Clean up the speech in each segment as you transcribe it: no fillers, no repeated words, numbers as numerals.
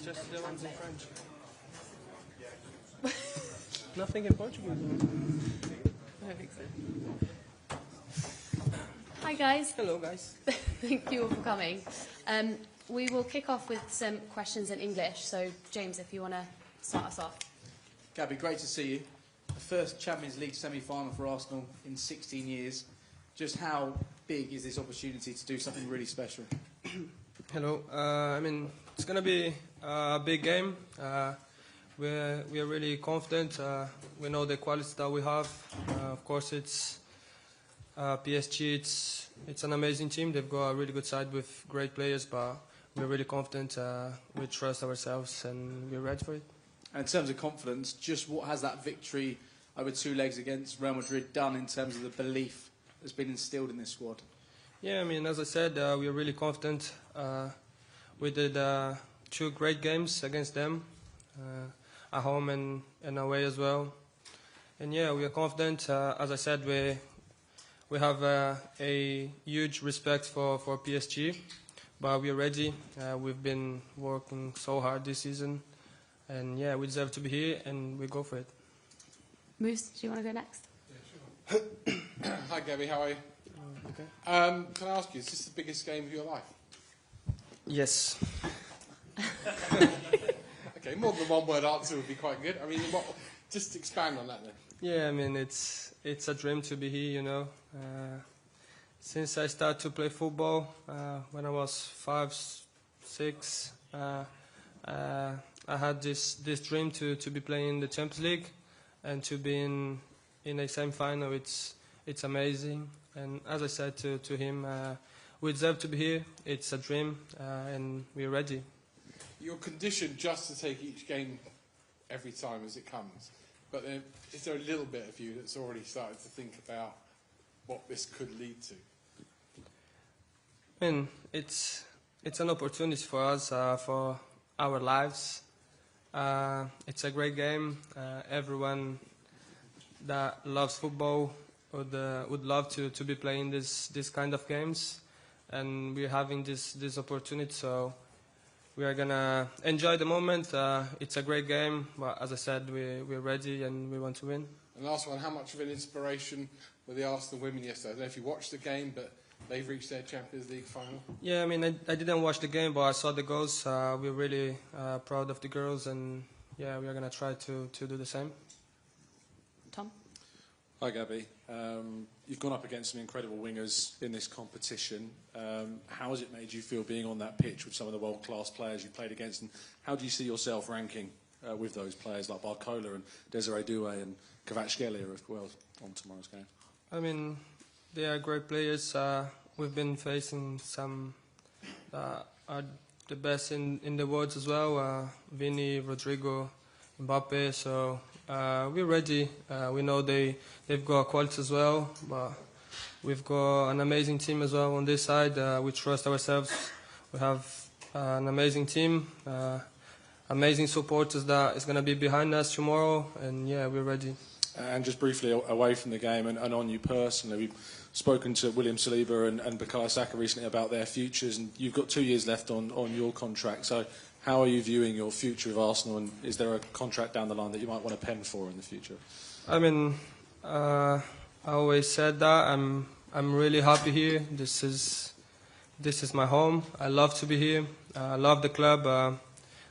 Just the ones in French. Nothing in Portuguese. I don't think so. Hi guys. Hello guys. Thank you all for coming. We will kick off with some questions in English. So James, if you want to start us off. Gabby, great to see you. The first Champions League semi-final for Arsenal in 16 years. Just how big is this opportunity to do something really special? Hello. I mean, it's going to be a big game. We are really confident. We know the quality that we have. Of course, it's PSG. It's an amazing team. They've got a really good side with great players, but we're really confident. We trust ourselves, and we're ready for it. And in terms of confidence, just what has that victory over 2 legs against Real Madrid done in terms of the belief that's been instilled in this squad? Yeah, I mean, as I said, we are really confident. We did 2 great games against them, at home and away as well. And yeah, we are confident. As I said, we have a huge respect for PSG, but we are ready. We've been working so hard this season, and yeah, we deserve to be here, and we go for it. Moose, do you want to go next? Yeah, sure. Hi Gabby, how are you? Okay. Can I ask you, is this the biggest game of your life? Yes. Okay, more than one word answer would be quite good. I mean, just expand on that then. Yeah, I mean, it's a dream to be here, you know. Since I started to play football, when I was 5, 6, I had this dream to be playing in the Champions League and to be in a semi-final. It's amazing. And as I said to him, we deserve to be here. It's a dream, and we're ready. You're conditioned just to take each game every time as it comes. But then, is there a little bit of you that's already started to think about what this could lead to? I mean, it's an opportunity for us, for our lives. It's a great game. Everyone that loves football would love to be playing this kind of games, and we're having this opportunity. So we are gonna enjoy the moment. It's a great game, but as I said, we're ready and we want to win. And last one, how much of an inspiration were the Arsenal women yesterday? I don't know if you watched the game, but they've reached their Champions League final. Yeah, I mean, I didn't watch the game, but I saw the goals. We're really proud of the girls, and yeah, we are gonna try to do the same. Tom? Hi Gabby. You've gone up against some incredible wingers in this competition. How has it made you feel being on that pitch with some of the world-class players you played against, and how do you see yourself ranking with those players like Barcola and Desiree Doué and Kvaratskhelia as well on tomorrow's game? I mean, they are great players. We've been facing some that are the best in the world as well. Vini, Rodrigo, Mbappe. So we're ready. We know they've got quality as well, but we've got an amazing team as well on this side. We trust ourselves. We have an amazing team, amazing supporters that is going to be behind us tomorrow, and yeah, we're ready. And just briefly away from the game and on you personally, we've spoken to William Saliba and Bukayo Saka recently about their futures, and you've got 2 years left on your contract. So how are you viewing your future with Arsenal, and is there a contract down the line that you might want to pen for in the future? I mean, I always said that I'm really happy here. This is my home. I love to be here. I love the club.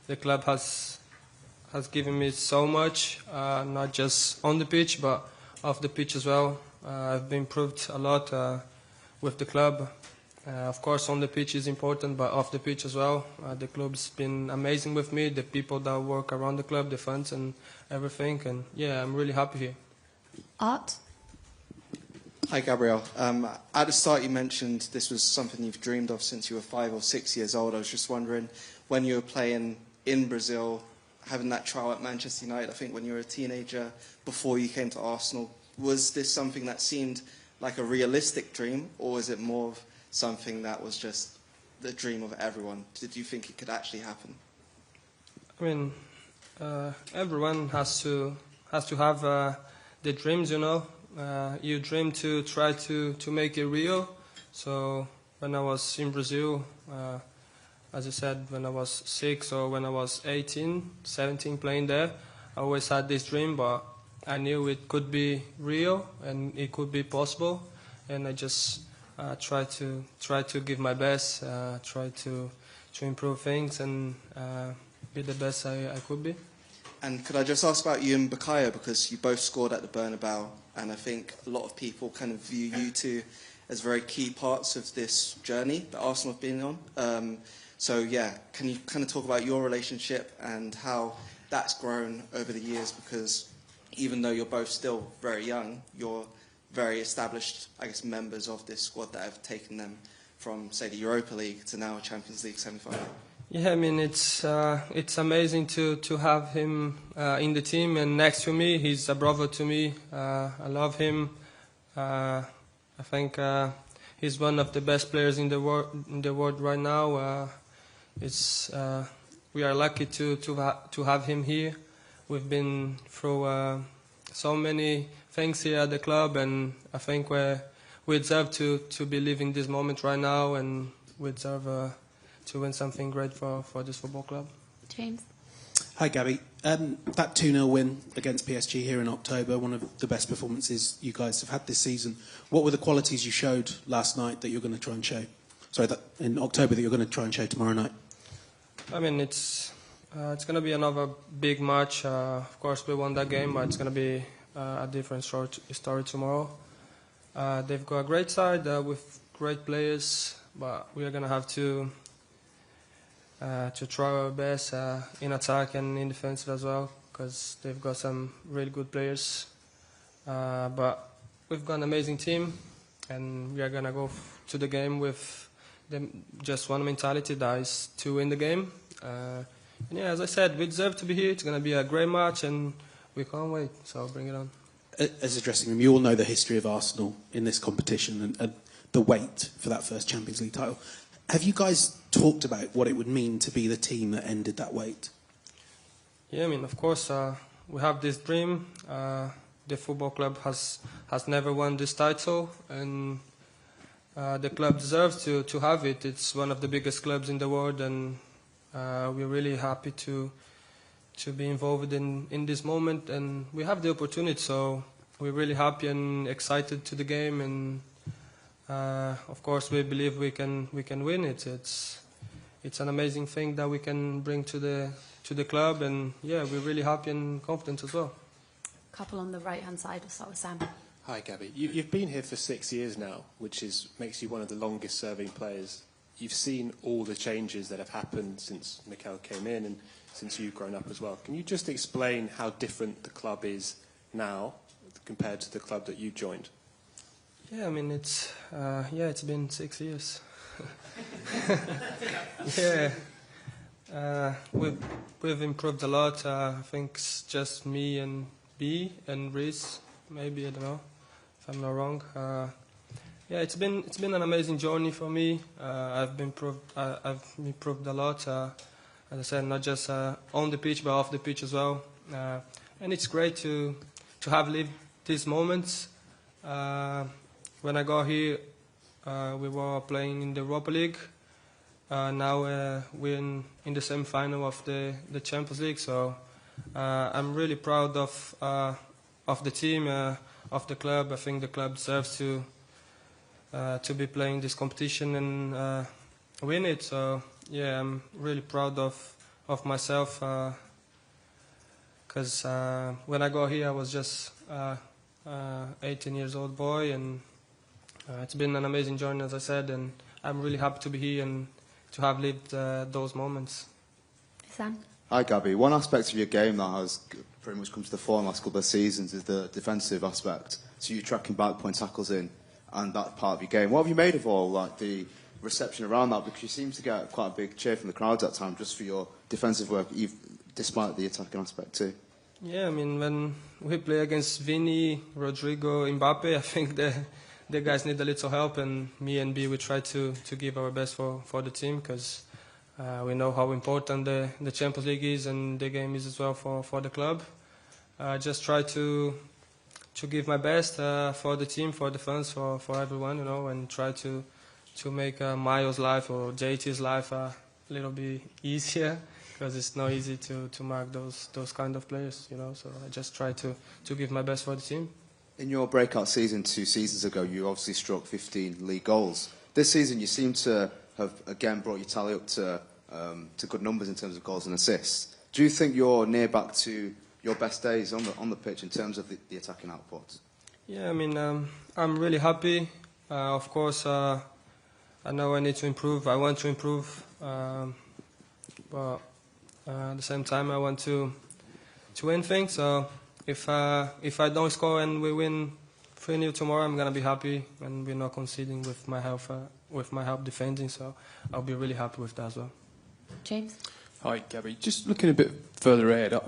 The club has given me so much, not just on the pitch, but off the pitch as well. I've been improved a lot with the club. Of course, on the pitch is important, but off the pitch as well. The club's been amazing with me, the people that work around the club, the fans and everything. And yeah, I'm really happy here. Art? Hi, Gabriel. At the start, you mentioned this was something you've dreamed of since you were 5 or 6 years old. I was just wondering, when you were playing in Brazil, having that trial at Manchester United, I think when you were a teenager, before you came to Arsenal, was this something that seemed like a realistic dream, or was it more of something that was just the dream of everyone? Did you think it could actually happen? I mean, everyone has to have the dreams, you know. You dream to try to make it real. So when I was in Brazil, as I said, when I was 6 or when I was 18, 17 playing there. I always had this dream, but I knew it could be real and it could be possible. And I just try to give my best, try to improve things and be the best I could be. And could I just ask about you and Bakaya, because you both scored at the Bernabeu, and I think a lot of people kind of view you two as very key parts of this journey that Arsenal have been on. So yeah, can you kind of talk about your relationship and how that's grown over the years? Because even though you're both still very young, you're very established, I guess, members of this squad that have taken them from, say, the Europa League to now a Champions League semi-final. Yeah, I mean, it's amazing to have him in the team and next to me. He's a brother to me. I love him. I think he's one of the best players in the world right now. We are lucky to have him here. We've been through so many things here at the club, and I think we deserve to be living this moment right now, and we deserve to win something great for this football club. James? Hi, Gabby. That 2-0 win against PSG here in October, one of the best performances you guys have had this season. What were the qualities you showed last night that you're going to try and show? Sorry, that in October that you're going to try and show tomorrow night? I mean, it's going to be another big match. Of course, we won that game, but it's going to be a different story tomorrow. They've got a great side with great players, but we are going to have to try our best in attack and in defensive as well, because they've got some really good players. But we've got an amazing team, and we are going to go to the game with just one mentality, that is to win the game. And yeah, as I said, we deserve to be here. It's going to be a great match, and we can't wait, so bring it on. As a dressing room, you all know the history of Arsenal in this competition and the wait for that first Champions League title. Have you guys talked about what it would mean to be the team that ended that wait? Yeah, I mean, of course, we have this dream. The football club has never won this title, and the club deserves to have it. It's one of the biggest clubs in the world, and we're really happy to be involved in this moment, and we have the opportunity, so we're really happy and excited to the game, and of course we believe we can win it. It's an amazing thing that we can bring to the club, and yeah, we're really happy and confident as well. Couple on the right-hand side, we'll start with Sam. Hi, Gabby. You've been here for 6 years now, which makes you one of the longest-serving players. You've seen all the changes that have happened since Mikel came in and since you've grown up as well. Can you just explain how different the club is now compared to the club that you joined? Yeah, I mean, it's been 6 years. Yeah, we've improved a lot. I think it's just me and B and Reece, maybe, I don't know if I'm not wrong. Yeah, it's been an amazing journey for me. I've improved a lot. As I said, not just on the pitch, but off the pitch as well. And it's great to have lived these moments. When I got here, we were playing in the Europa League. Now we're in the semi-final of the Champions League. So I'm really proud of the team, of the club. I think the club deserves to be playing this competition and win it. So yeah, I'm really proud of myself, because when I got here I was just 18 years old boy, and it's been an amazing journey, as I said, and I'm really happy to be here and to have lived those moments. Sam? Hi, Gabby. One aspect of your game that has pretty much come to the fore in the last couple of seasons is the defensive aspect. So you're tracking back, putting tackles in, and that's part of your game. What have you made of all the reception around that? Because you seem to get quite a big cheer from the crowds at times just for your defensive work, despite the attacking aspect too. Yeah, I mean, when we play against Vini, Rodrigo, Mbappe, I think the guys need a little help, and me and B, we try to give our best for the team, because we know how important the Champions League is and the game is as well for the club. Just try to give my best for the team, for the fans, for everyone, and try to make Mayo's life or JT's life little bit easier because it's not easy to mark those kind of players, you know. So I just try to give my best for the team. In your breakout season 2 seasons ago, you obviously struck 15 league goals. This season, you seem to have again brought your tally up to good numbers in terms of goals and assists. Do you think you're near back to your best days on the pitch in terms of the attacking output? Yeah, I mean, I'm really happy. Of course, I know I need to improve. I want to improve, but at the same time, I want to win things. So if I don't score and we win 3-0 tomorrow, I'm gonna be happy, and we're not conceding with my help defending. So I'll be really happy with that as well. James? Hi, Gabby. Just looking a bit further ahead,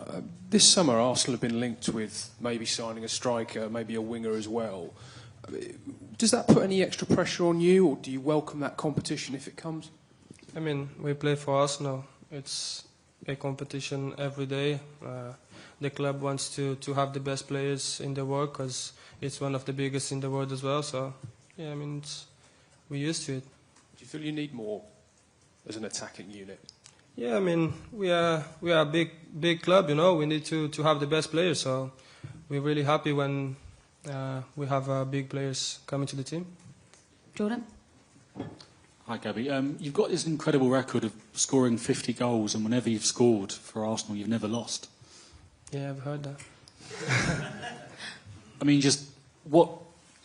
this summer Arsenal have been linked with maybe signing a striker, maybe a winger as well. Does that put any extra pressure on you, or do you welcome that competition if it comes? I mean, we play for Arsenal. It's a competition every day. The club wants to have the best players in the world because it's one of the biggest in the world as well. So, yeah, I mean, we're used to it. Do you feel you need more as an attacking unit? Yeah, I mean, we are a big club, you know. We need to have the best players. So we're really happy when we have big players coming to the team. Jordan? Hi, Gabby. You've got this incredible record of scoring 50 goals, and whenever you've scored for Arsenal, you've never lost. Yeah, I've heard that. I mean, just what,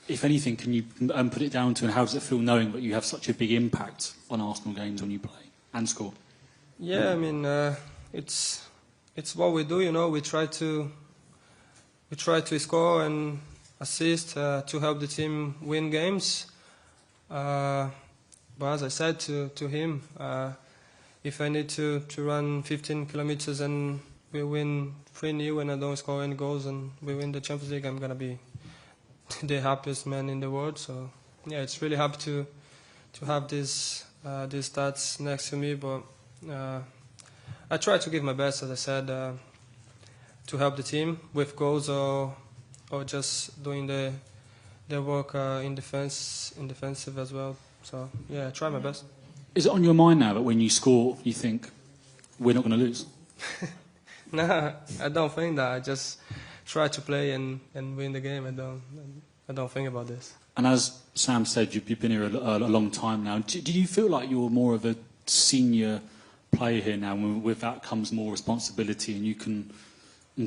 if anything, can you put it down to, and how does it feel knowing that you have such a big impact on Arsenal games when you play and score? Yeah, I mean, it's what we do, you know. We try to score and assist to help the team win games. But as I said to him, if I need to run 15 kilometers and we win 3-0 and I don't score any goals and we win the Champions League, I'm gonna be the happiest man in the world. So yeah, it's really happy to have these stats next to me, but I try to give my best, as I said, to help the team with goals or just doing the work in defensive as well. So yeah, I try my best. Is it on your mind now that when you score, you think we're not going to lose? No, I don't think that. I just try to play and win the game. I don't think about this. And as Sam said, you've been here a long time now. Do you feel like you're more of a senior player here now, and with that comes more responsibility, and you can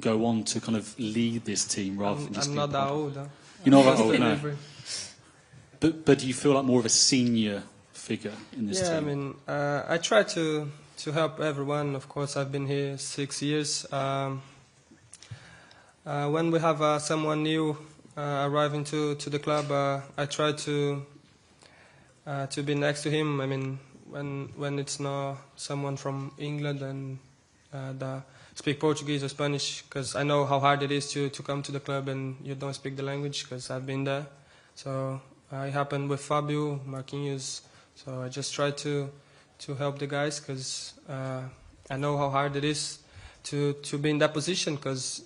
go on to kind of lead this team rather than just... I'm not that old. Huh? You're not that old, no. But do you feel like more of a senior figure in this team? Yeah, I mean, I try to help everyone. Of course, I've been here 6 years. When we have someone new arriving to the club, I try to be next to him. I mean, when it's not someone from England and that speak Portuguese or Spanish, because I know how hard it is to come to the club and you don't speak the language, because I've been there. So it happened with Fabio, Marquinhos. So I just try to help the guys, because I know how hard it is to be in that position, because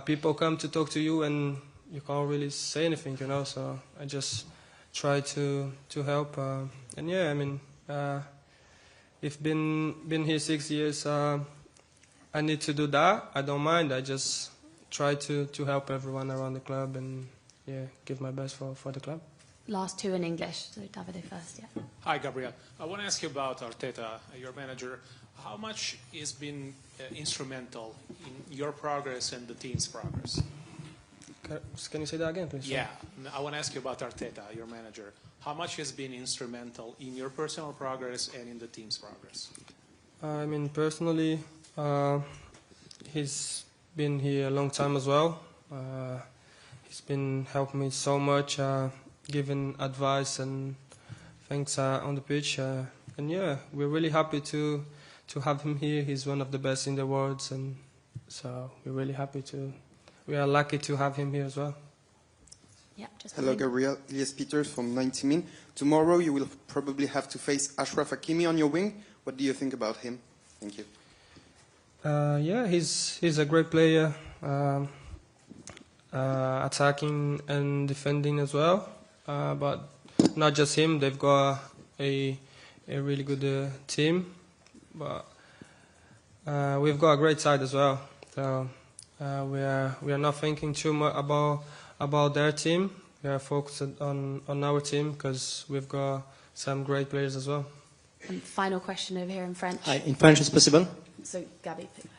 people come to talk to you and you can't really say anything, you know. So I just try to help. And yeah, I mean, I've been here 6 years. I need to do that. I don't mind. I just try to help everyone around the club and yeah, give my best for the club. Last two in English, so Davide first, yeah. Hi, Gabriel. I want to ask you about Arteta, your manager. How much has been instrumental in your progress and the team's progress? Can you say that again, please? Yeah, I want to ask you about Arteta, your manager. How much has been instrumental in your personal progress and in the team's progress? I mean, personally, he's been here a long time as well. He's been helping me so much, giving advice and things on the pitch. And yeah, we're really happy to have him here. He's one of the best in the world, and so we're really happy we are lucky to have him here as well. Yeah, just Hello, Gabriel. Elias Peters from 90 Min. Tomorrow you will probably have to face Achraf Hakimi on your wing. What do you think about him? Thank you. Yeah, he's a great player, attacking and defending as well. But not just him. They've got a really good team, but we've got a great side as well. So we are not thinking too much about their team. We are focused on our team because we've got some great players as well. And final question over here in French. Hi, in French is possible? So Gabby, pick that.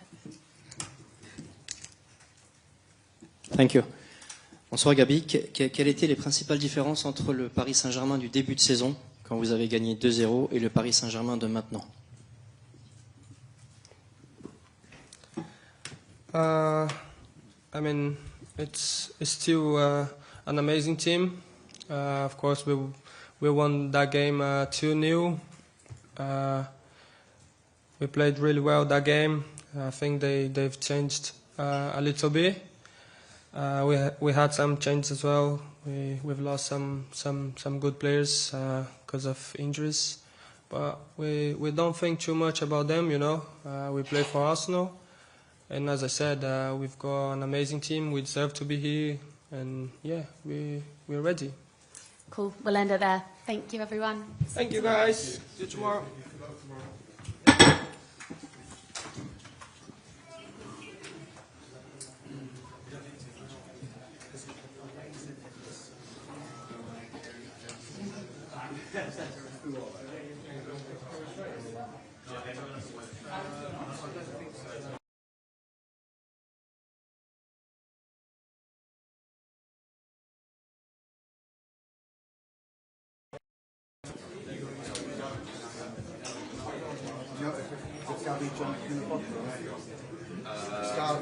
Thank you. Bonsoir Gabi. Quelles étaient les principales différences entre le Paris Saint-Germain du début de saison, quand vous avez gagné 2-0, et le Paris Saint-Germain de maintenant? I mean, it's still an amazing team. Of course, we won that game 2-0. We played really well that game. I think they've changed a little bit. We had some changes as well. We've lost some good players because of injuries, but we don't think too much about them. You know, we play for Arsenal, and as I said, we've got an amazing team. We deserve to be here, and yeah, we're ready. Cool. We'll end it there. Thank you, everyone. Thank you, guys. See you tomorrow.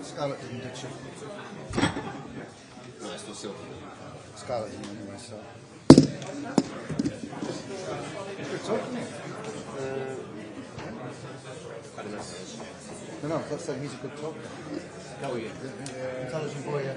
Scarlett didn't, did she? No, it's still Sylvie. Scarlett didn't anyway, so. Good talk, isn't it? I don't know. No, that's saying he's a good talker. Oh, yeah. Intelligent boy, yeah.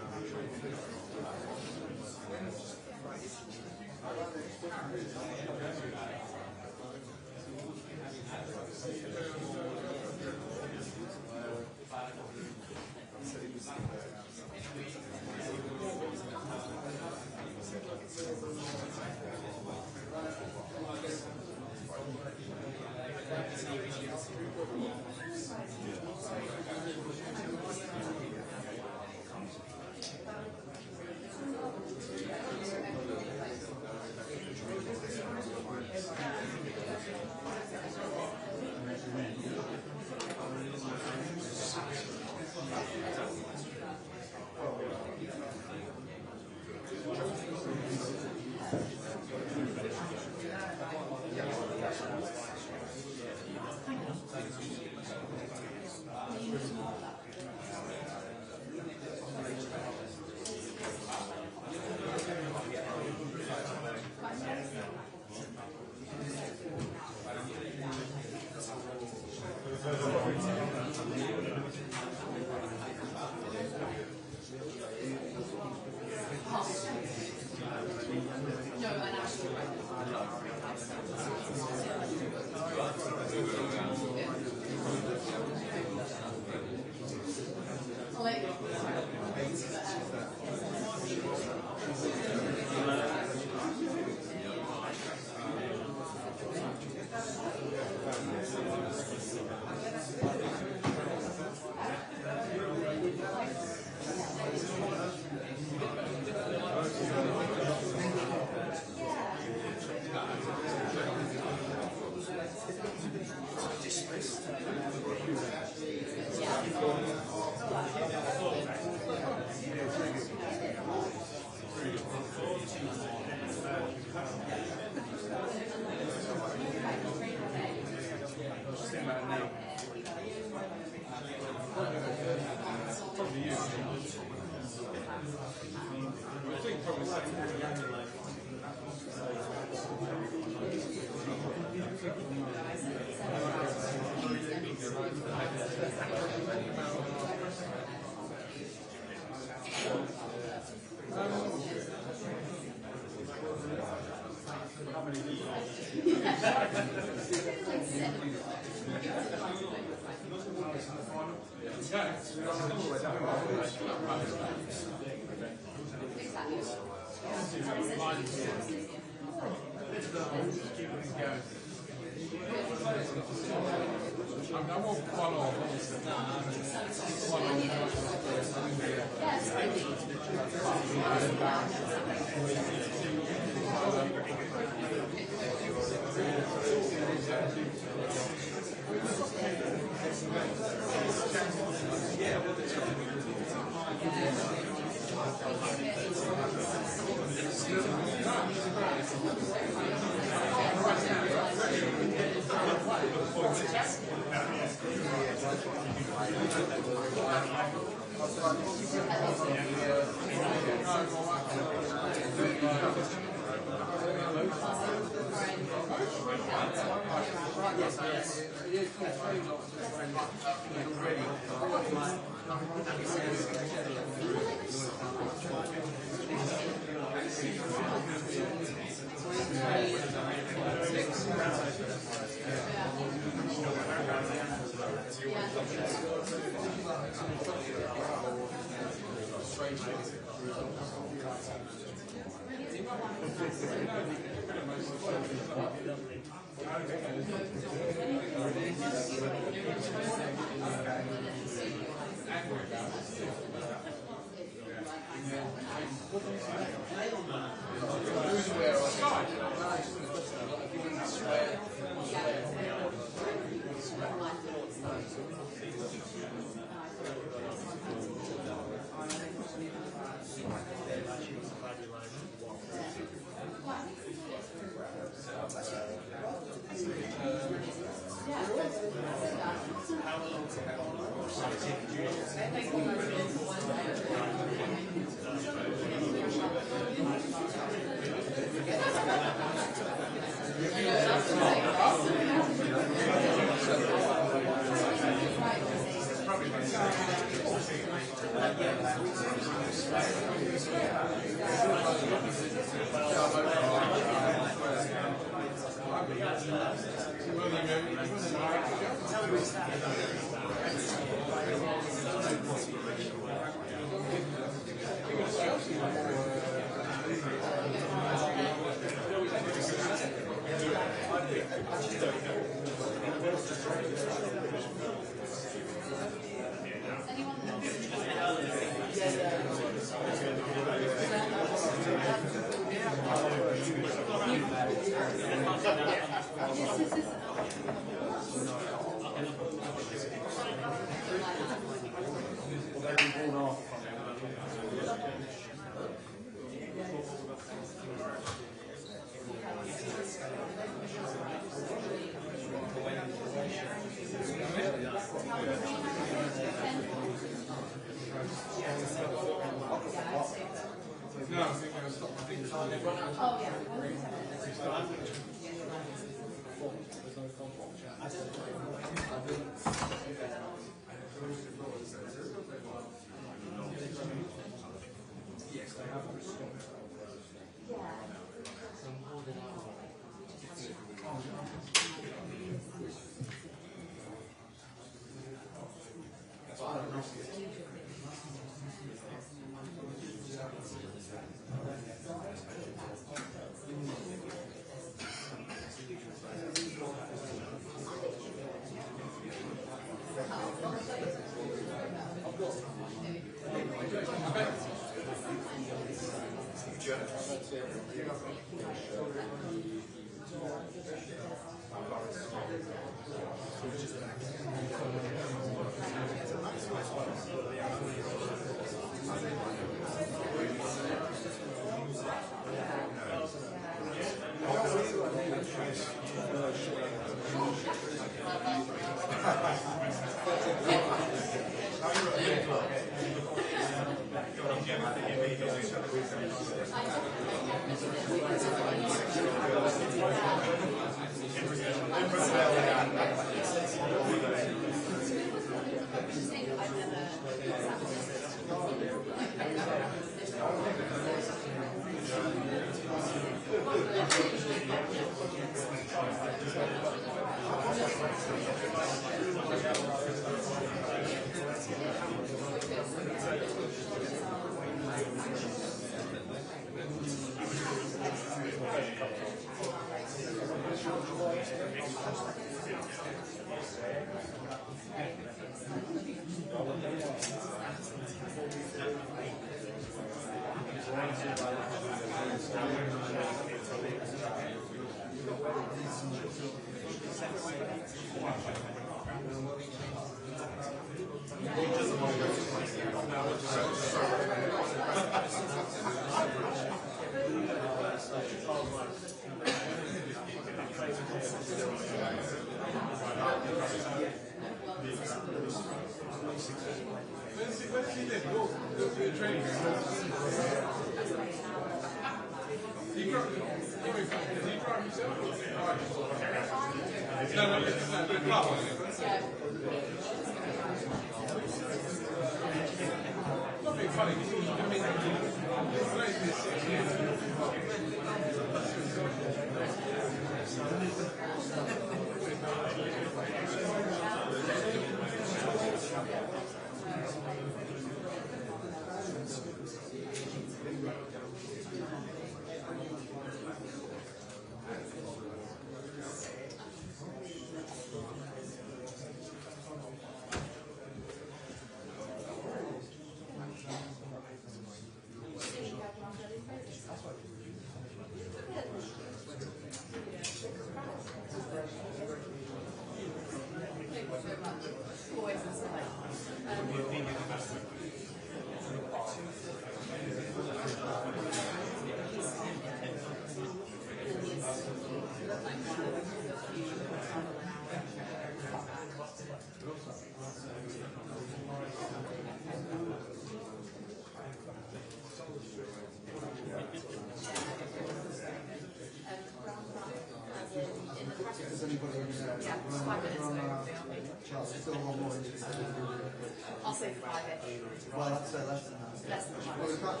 I'll say 5-ish. Well, I'd say less than that. Less than 5. Well, we can't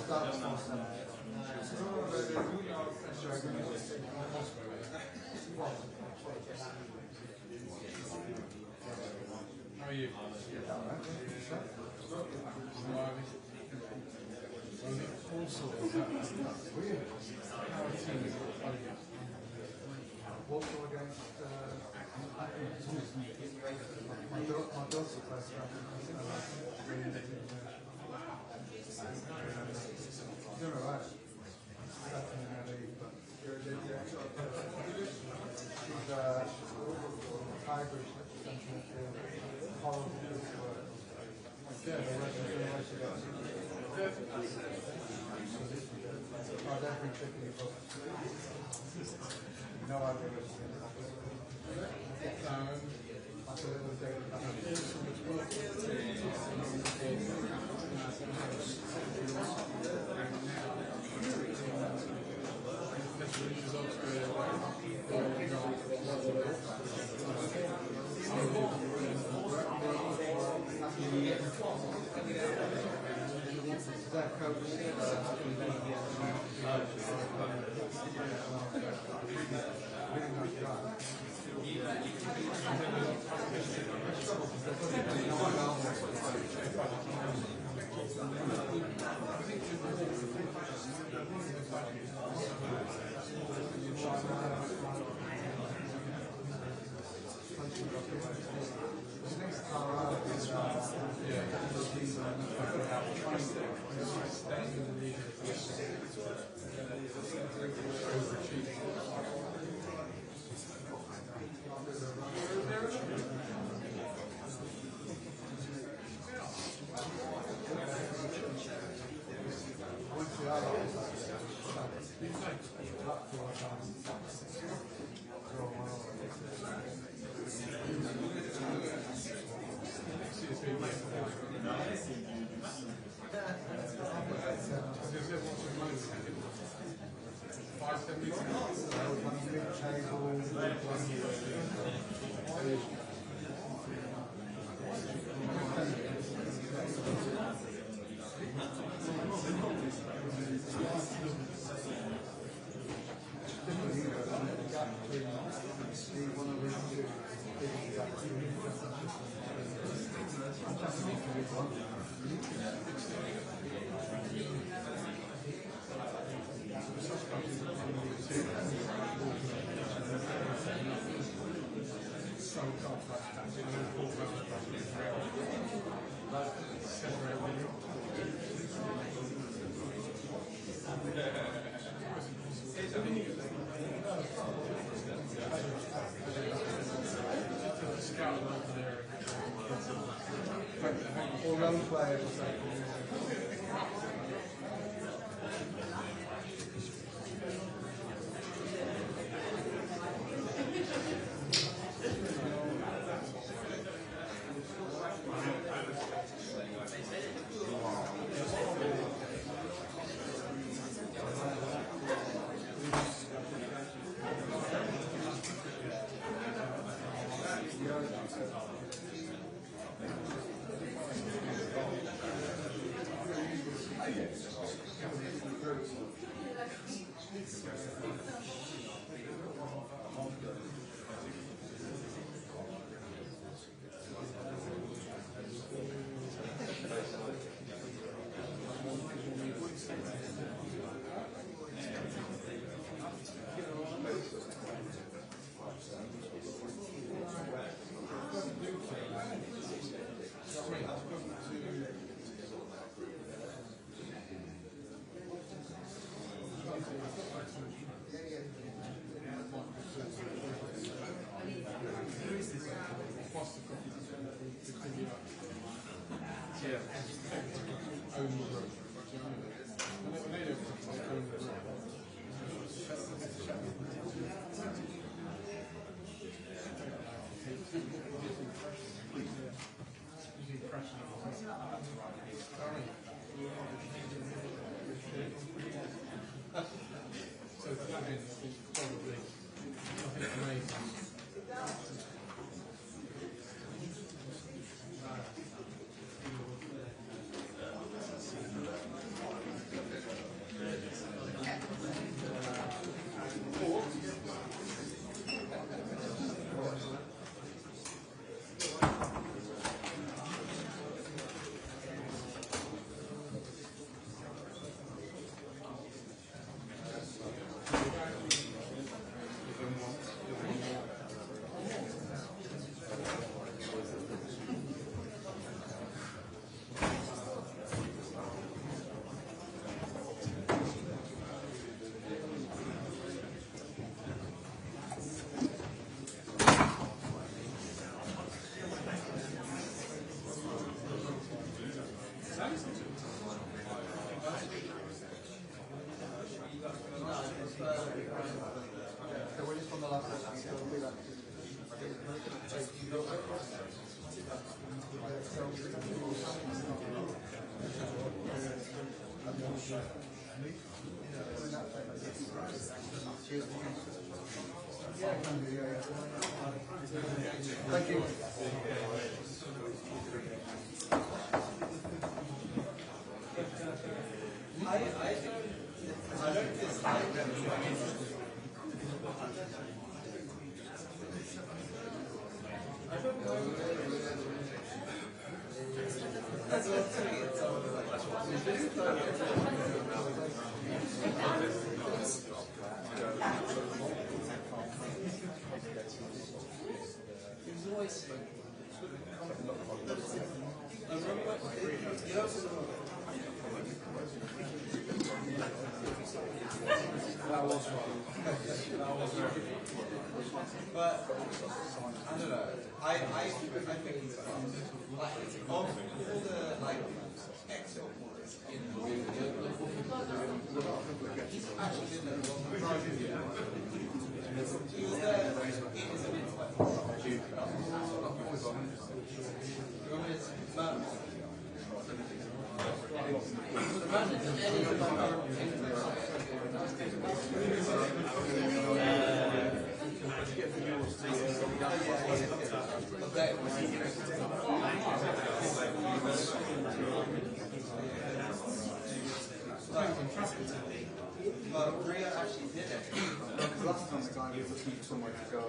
start at 4. How are you? Also against my daughter plays you're alright. She's Irish, horrible no idea what she's going that's a little young players. Thank you. But I don't know. I think like of all the like excellent ones in the league, he's actually been there the majority of the year. He was there in his But Ria actually did it. Because last time the guy was looking for somewhere to go.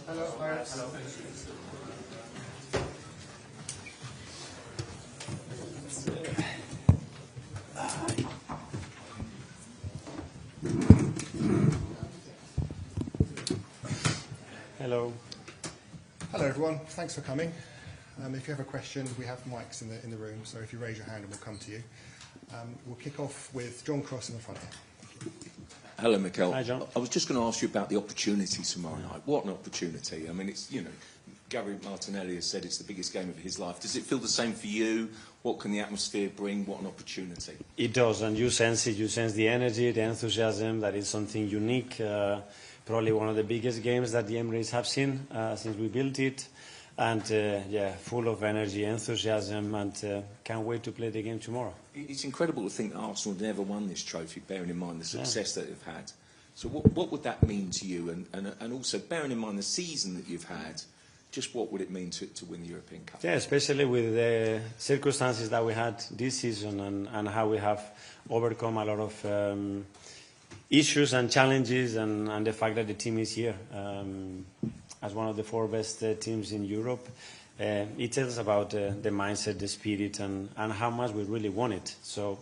Hello, Hello. Hello, everyone. Thanks for coming. If you have a question, we have mics in the room, so if you raise your hand, we'll come to you. We'll kick off with John Cross in the front here. Hello, Mikel. Hi, John. I was just going to ask you about the opportunity tomorrow night. What an opportunity. I mean, it's, you know, Gary Martinelli has said it's the biggest game of his life. Does it feel the same for you? What can the atmosphere bring? What an opportunity. It does, and you sense it. You sense the energy, the enthusiasm, that is something unique. Probably one of the biggest games that the Emirates have seen since we built it. And, yeah, full of energy, enthusiasm, and can't wait to play the game tomorrow. It's incredible to think that Arsenal never won this trophy, bearing in mind the success that they've had. So what would that mean to you? And also, bearing in mind the season that you've had, Just what would it mean to win the European Cup? Yeah, especially with the circumstances that we had this season and how we have overcome a lot of issues and challenges and the fact that the team is here as one of the 4 best teams in Europe. It tells about the mindset, the spirit, and how much we really want it. So,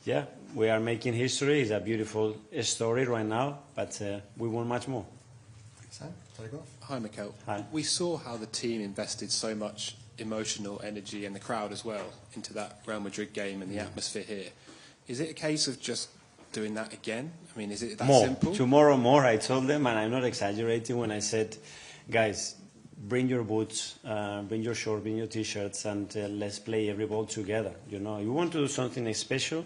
yeah, we are making history. It's a beautiful story right now, but we want much more. Sam, take off. Hi, Mikel. Hi. We saw how the team invested so much emotional energy, and the crowd as well, into that Real Madrid game and the atmosphere here. Is it a case of just doing that again? I mean, is it that simple? Tomorrow more, I told them, and I'm not exaggerating when I said, guys, bring your boots, bring your shorts, bring your T-shirts, and let's play every ball together. You know, you want to do something special,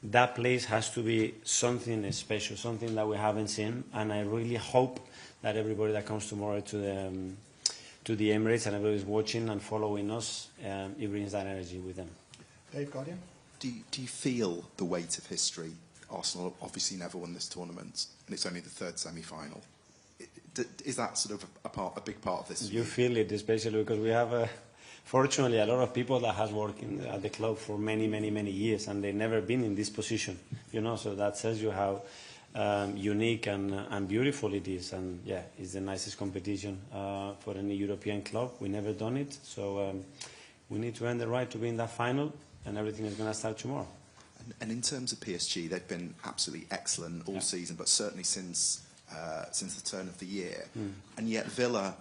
that place has to be something special, something that we haven't seen, and I really hope that everybody that comes tomorrow to the Emirates and everybody is watching and following us, it brings that energy with them. Dave, Guardian? Do you feel the weight of history? Arsenal obviously never won this tournament, and it's only the 3rd semi-final. Is that sort of a big part of this? You feel it, especially because we have, fortunately, a lot of people that has worked at the club for many, many, many years, and they've never been in this position. You know, so that tells you how unique and beautiful it is. And yeah, it's the nicest competition for any European club. We never done it, so we need to earn the right to be in that final, and everything is going to start tomorrow. And in terms of PSG, they've been absolutely excellent all season, but certainly since the turn of the year. And yet Villa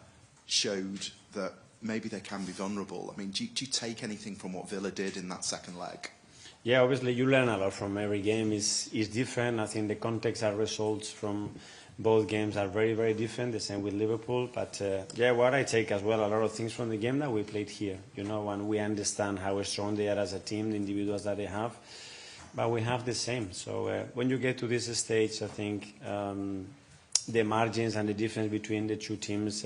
showed that maybe they can be vulnerable. I mean, do you take anything from what Villa did in that second leg? Yeah, obviously you learn a lot from every game. Is different. I think the context and results from both games are very, very different. The same with Liverpool. But yeah, what I take as well, a lot of things from the game that we played here. You know, and we understand how strong they are as a team, the individuals that they have. But we have the same. So when you get to this stage, I think the margins and the difference between the 2 teams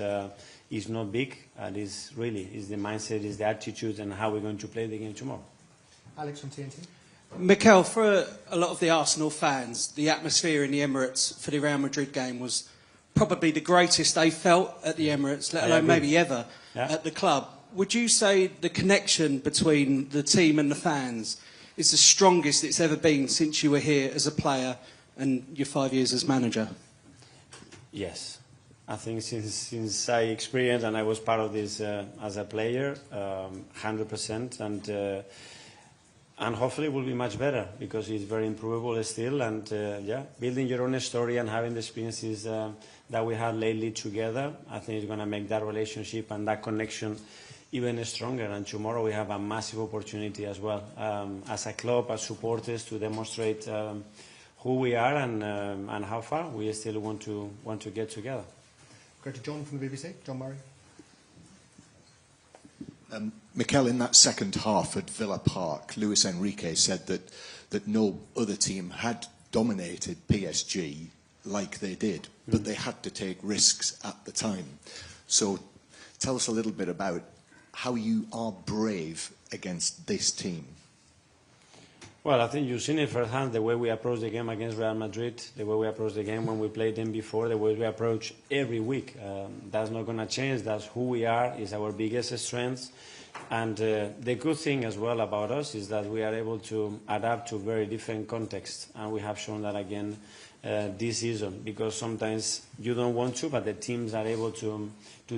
is not big. And is really is the mindset, is the attitude, and how we're going to play the game tomorrow. Alex from TNT. Mikel, for a lot of the Arsenal fans, the atmosphere in the Emirates for the Real Madrid game was probably the greatest they felt at the Emirates, let alone maybe ever at the club. Would you say the connection between the team and the fans is the strongest it's ever been since you were here as a player and your 5 years as manager? Yes. I think since I experienced and I was part of this as a player, 100%, and hopefully it will be much better because it's very improvable still. And yeah, building your own story and having the experiences that we had lately together, I think it's going to make that relationship and that connection even stronger. And tomorrow we have a massive opportunity as well, as a club, as supporters, to demonstrate who we are and how far we still want to get together. Go to John from the BBC. John Murray. Mikel, in that second half at Villa Park, Luis Enrique said that no other team had dominated PSG like they did, but they had to take risks at the time. So tell us a little bit about how you are brave against this team. Well, I think you've seen it firsthand, the way we approach the game against Real Madrid, the way we approach the game when we played them before, the way we approach every week. That's not going to change. That's who we are, is our biggest strength. And the good thing as well about us is that we are able to adapt to very different contexts. And we have shown that again this season, because sometimes you don't want to, but the teams are able to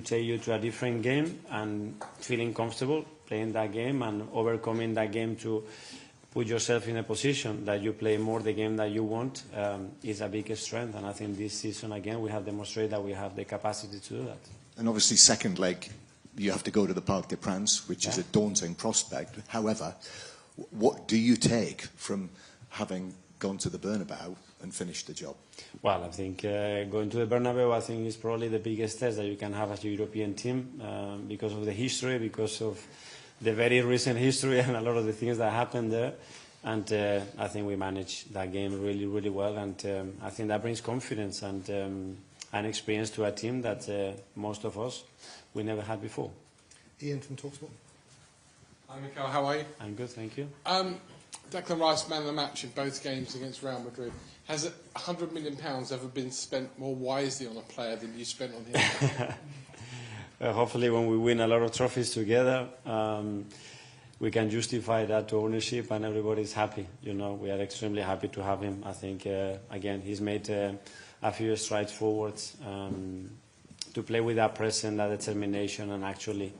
take you to a different game and feeling comfortable playing that game and overcoming that game to put yourself in a position that you play more the game that you want is a big strength. And I think this season, again, we have demonstrated that we have the capacity to do that. And obviously, second leg, you have to go to the Parc des Princes, which is a daunting prospect. However, what do you take from having gone to the Bernabeu and finished the job? Well, I think going to the Bernabeu, I think, is probably the biggest test that you can have as a European team because of the history, because of the very recent history and a lot of the things that happened there. And I think we managed that game really, really well. And I think that brings confidence and experience to a team that most of us, we never had before. Ian from TalkSport. Hi, Mikel, how are you? I'm good, thank you. Declan Rice, man of the match in both games against Real Madrid. Has £100 million ever been spent more wisely on a player than you spent on him? hopefully when we win a lot of trophies together, we can justify that to ownership and everybody's happy. You know, we are extremely happy to have him. I think, again, he's made a few strides forwards to play with that presence, that determination, and actually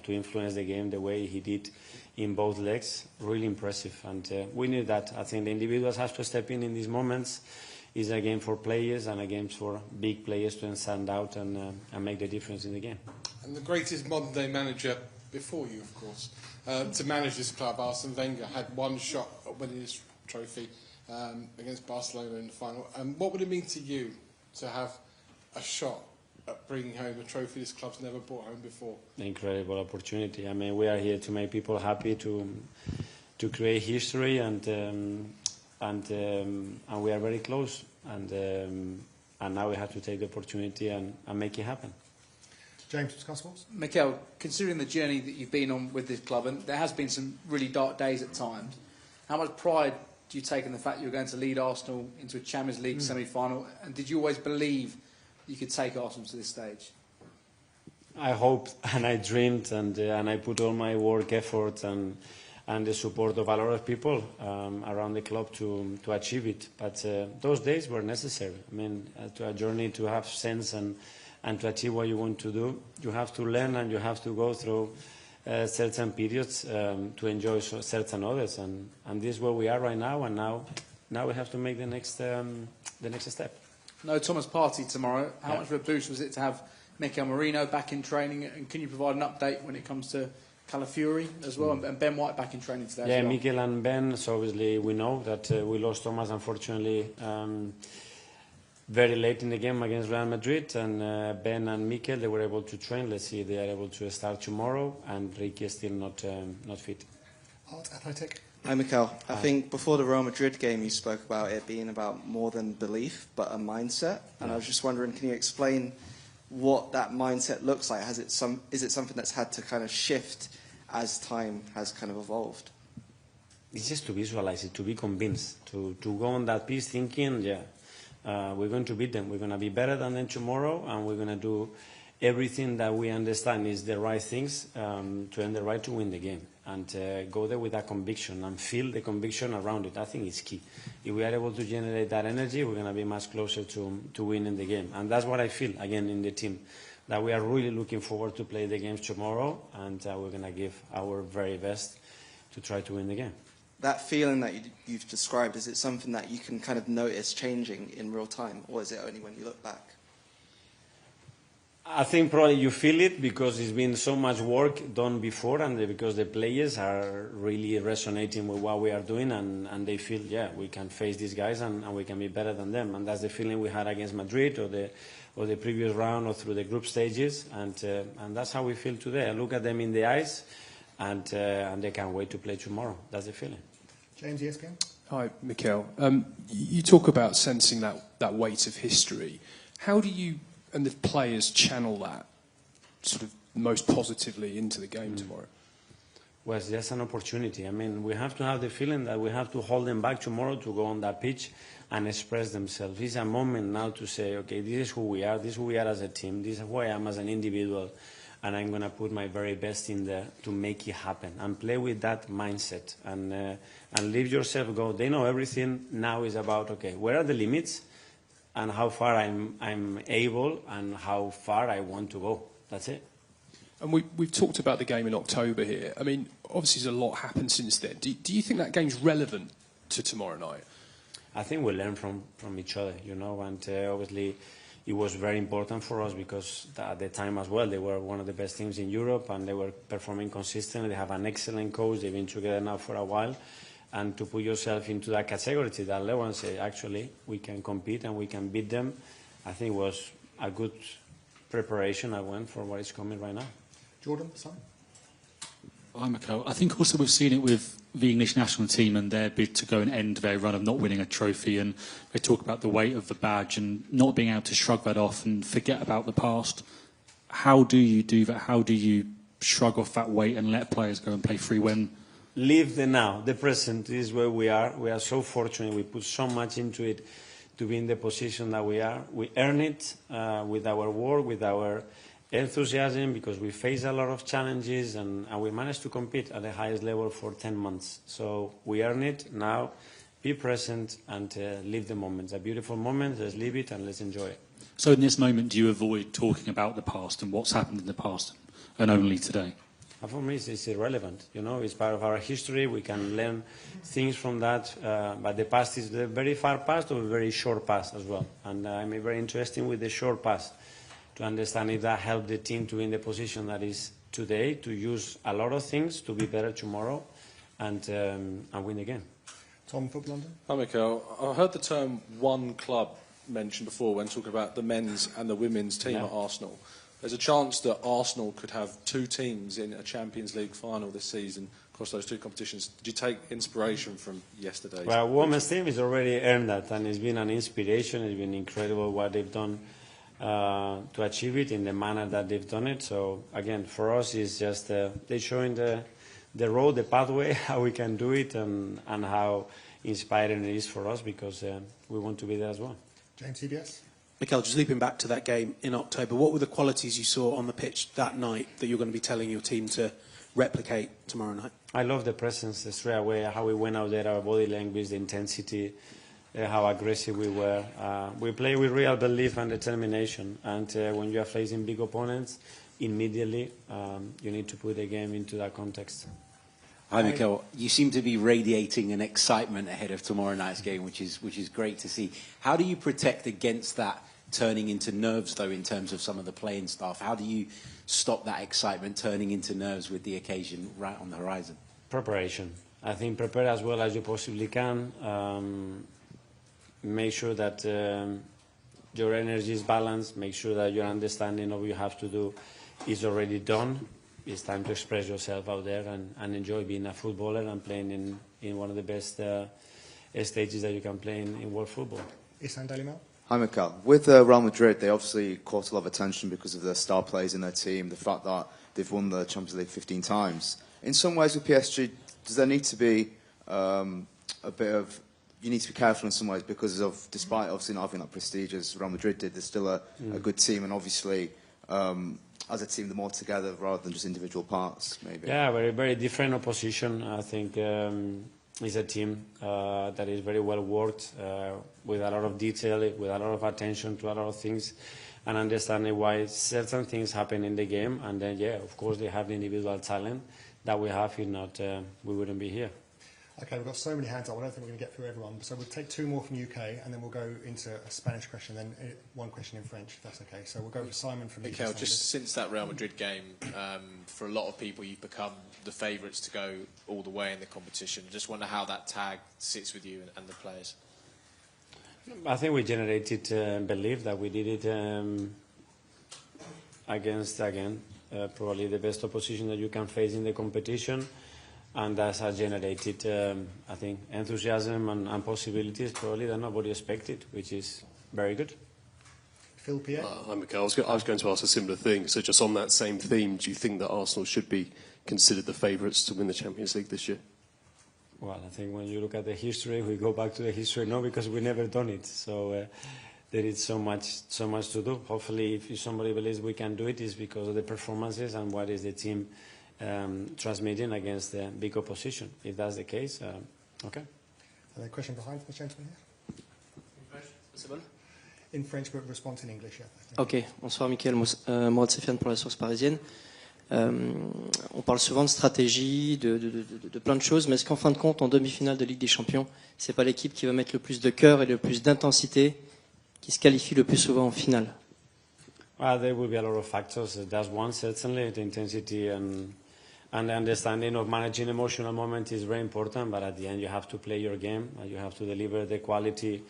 to influence the game the way he did in both legs. Really impressive. And we need that. I think the individuals have to step in these moments. It's a game for players and a game for big players to stand out and make the difference in the game. And the greatest modern-day manager before you, of course, to manage this club, Arsene Wenger, had one shot at winning this trophy against Barcelona in the final. And what would it mean to you to have a shot at bringing home a trophy this club's never brought home before? Incredible opportunity. I mean, we are here to make people happy, to create history, and we are very close. And now we have to take the opportunity and make it happen. James, Sky Sports. Mikel, considering the journey that you've been on with this club, and there has been some really dark days at times, how much pride do you take in the fact you're going to lead Arsenal into a Champions League semi-final? And did you always believe you could take Arsenal to this stage? I hoped and I dreamed and I put all my work, effort and the support of a lot of people around the club to achieve it. But those days were necessary. I mean, to a journey to have sense and to achieve what you want to do, you have to learn and you have to go through certain periods to enjoy certain others. And this is where we are right now. And now we have to make the next step. No Thomas Partey tomorrow. How much of a boost was it to have Mikel Merino back in training? And can you provide an update when it comes to Calafiori as well, and Ben White back in training today? Yeah, as well? Mikel and Ben. So obviously we know that we lost Thomas, unfortunately, very late in the game against Real Madrid. And Ben and Mikel, they were able to train. Let's see if they are able to start tomorrow. And Ricky is still not fit. Art Athletic. Hi, Mikel. I think before the Real Madrid game, you spoke about it being about more than belief, but a mindset. And I was just wondering, can you explain what that mindset looks like? Is it something that's had to kind of shift as time has kind of evolved? It's just to visualize it, to be convinced, to go on that piece thinking, we're going to beat them. We're going to be better than them tomorrow, and we're going to do everything that we understand is the right things to earn the right to win the game. And go there with that conviction and feel the conviction around it. I think it's key. If we are able to generate that energy, we're going to be much closer to winning the game. And that's what I feel, again, in the team, that we are really looking forward to play the games tomorrow, and we're going to give our very best to try to win the game. That feeling that you've described, is it something that you can kind of notice changing in real time, or is it only when you look back? I think probably you feel it because it's been so much work done before, and because the players are really resonating with what we are doing, and they feel, we can face these guys and we can be better than them. And that's the feeling we had against Madrid or the previous round or through the group stages, and that's how we feel today. I look at them in the eyes, and they can't wait to play tomorrow. That's the feeling. James, ESPN. Hi, Mikel. You talk about sensing that weight of history. How do you and the players channel that sort of most positively into the game tomorrow? Well, it's just an opportunity. I mean, we have to have the feeling that we have to hold them back tomorrow to go on that pitch and express themselves. It's a moment now to say, okay, this is who we are, this is who we are as a team, this is who I am as an individual, and I'm going to put my very best in there to make it happen and play with that mindset and leave yourself go. They know everything. Now is about, okay, where are the limits? And how far I'm able and how far I want to go. That's it. And we've talked about the game in October here. I mean, obviously there's a lot happened since then. Do you think that game's relevant to tomorrow night? I think we learn from each other, you know, and obviously it was very important for us because at the time as well, they were one of the best teams in Europe and they were performing consistently. They have an excellent coach. They've been together now for a while. And to put yourself into that category, to that level, and say, actually, we can compete and we can beat them, I think was a good preparation I went for what is coming right now. Jordan, son? Hi, Mikel. I think also we've seen it with the English national team and their bid to go and end their run of not winning a trophy, and they talk about the weight of the badge and not being able to shrug that off and forget about the past. How do you do that? How do you shrug off that weight and let players go and play free when... Live the now, the present is where we are. We are so fortunate. We put so much into it to be in the position that we are. We earn it with our work, with our enthusiasm because we face a lot of challenges and we managed to compete at the highest level for 10 months. So we earn it. Now be present and live the moment. It's a beautiful moment. Let's live it and let's enjoy it. So in this moment, do you avoid talking about the past and what's happened in the past and only today? For me, it's irrelevant. You know, it's part of our history. We can learn things from that. But the past is the very far past or very short past as well. And I'm very interested with the short past to understand if that helped the team to be in the position that is today, to use a lot of things to be better tomorrow and win the game. Tom, Football London. Hi, Mikel. I heard the term one club mentioned before when talking about the men's and the women's team at Arsenal. There's a chance that Arsenal could have two teams in a Champions League final this season across those two competitions. Did you take inspiration from yesterday? Well, women's team has already earned that, and it's been an inspiration. It's been incredible what they've done to achieve it in the manner that they've done it. So, again, for us, it's just they're showing the road, the pathway, how we can do it, and how inspiring it is for us because we want to be there as well. James, CBS. Mikel, just looping back to that game in October, what were the qualities you saw on the pitch that night that you're going to be telling your team to replicate tomorrow night? I love the presence straight away, how we went out there, our body language, the intensity, how aggressive we were. We play with real belief and determination, and when you are facing big opponents, immediately you need to put the game into that context. Hi, Mikel. You seem to be radiating an excitement ahead of tomorrow night's game, which is great to see. How do you protect against that turning into nerves, though, in terms of some of the playing staff? How do you stop that excitement turning into nerves with the occasion right on the horizon? Preparation. I think prepare as well as you possibly can. Make sure that your energy is balanced. Make sure that your understanding of what you have to do is already done. It's time to express yourself out there and enjoy being a footballer and playing in one of the best stages that you can play in world football. Isan Dalimel. Hi, Mikel. With Real Madrid, they obviously caught a lot of attention because of the star players in their team, the fact that they've won the Champions League 15 times. In some ways with PSG, does there need to be a bit of... You need to be careful in some ways because of, despite obviously not having that prestige as Real Madrid did, they're still a good team, and obviously... as a team, they're more together rather than just individual parts, maybe. Yeah, very, very different opposition. I think it's a team that is very well worked, with a lot of detail, with a lot of attention to a lot of things, and understanding why certain things happen in the game. And then, yeah, of course, they have the individual talent that we have. If not, we wouldn't be here. Okay, we've got so many hands up, I don't think we're going to get through everyone. So we'll take two more from UK, and then we'll go into a Spanish question, then one question in French, if that's okay. So we'll go with Simon from Mikel, UK. just since that Real Madrid game, for a lot of people, you've become the favourites to go all the way in the competition. Just wonder how that tag sits with you and the players. I think we generated belief that we did it against, again, probably the best opposition that you can face in the competition. And that has generated, I think, enthusiasm and possibilities probably that nobody expected, which is very good. Phil Pierre? Hi, Mikel. I was going to ask a similar thing. So just on that same theme, do you think that Arsenal should be considered the favourites to win the Champions League this year? Well, I think when you look at the history, we go back to the history, no, because we've never done it. So there is so much to do. Hopefully, if somebody believes we can do it, it's because of the performances and what is the team transmitting against the big opposition. If that's the case, okay. A question behind the gentleman here. In French, possible? In French, but response in English, yeah. Ok, bonsoir Mikel, Mourad Sefiane pour la source parisienne. On parle souvent de stratégie, de plein de choses, mais est-ce qu'en fin de compte, en demi-finale de Ligue des Champions, c'est pas l'équipe qui va mettre le plus de cœur et le plus d'intensité qui se qualifie le plus souvent en finale? Well, there will be a lot of factors. That's one, certainly. The intensity and the understanding of managing emotional moment is very important, but at the end you have to play your game, and you have to deliver the quality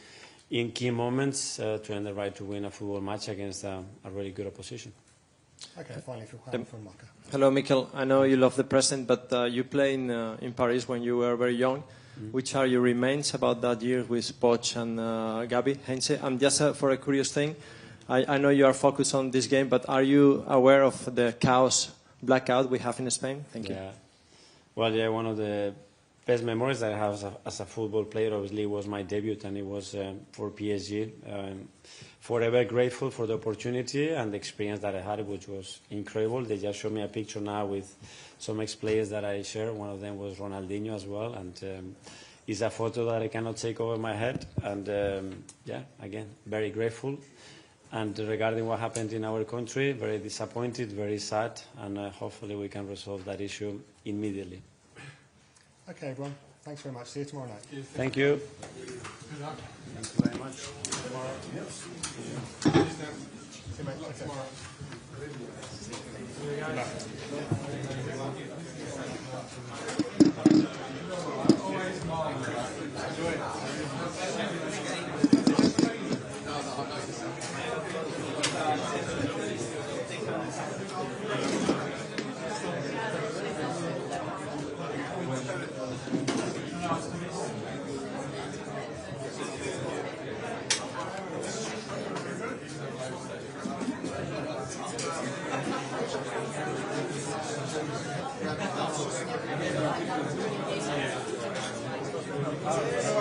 in key moments to earn the right to win a football match against a really good opposition. Okay, finally, from Marca. Hello, Mikel. I know you love the present, but you played in Paris when you were very young. Which are your remains about that year with Poch and Gabi, Heinze? And just for a curious thing, I know you are focused on this game, but are you aware of the chaos blackout we have in Spain? Thank you. Well, yeah, one of the best memories that I have as a football player, obviously, was my debut, and it was for PSG. Forever grateful for the opportunity and the experience that I had, which was incredible. They just showed me a picture now with some ex-players that I share. One of them was Ronaldinho as well, and it's a photo that I cannot take over my head. And yeah, again, very grateful. And regarding what happened in our country, very disappointed, very sad, and hopefully we can resolve that issue immediately. Okay, everyone. Thanks very much. See you tomorrow night. Thank you. Good luck. Thank you very much. Tomorrow. Yep. See you, mate. Okay. Tomorrow. Good luck. Yeah.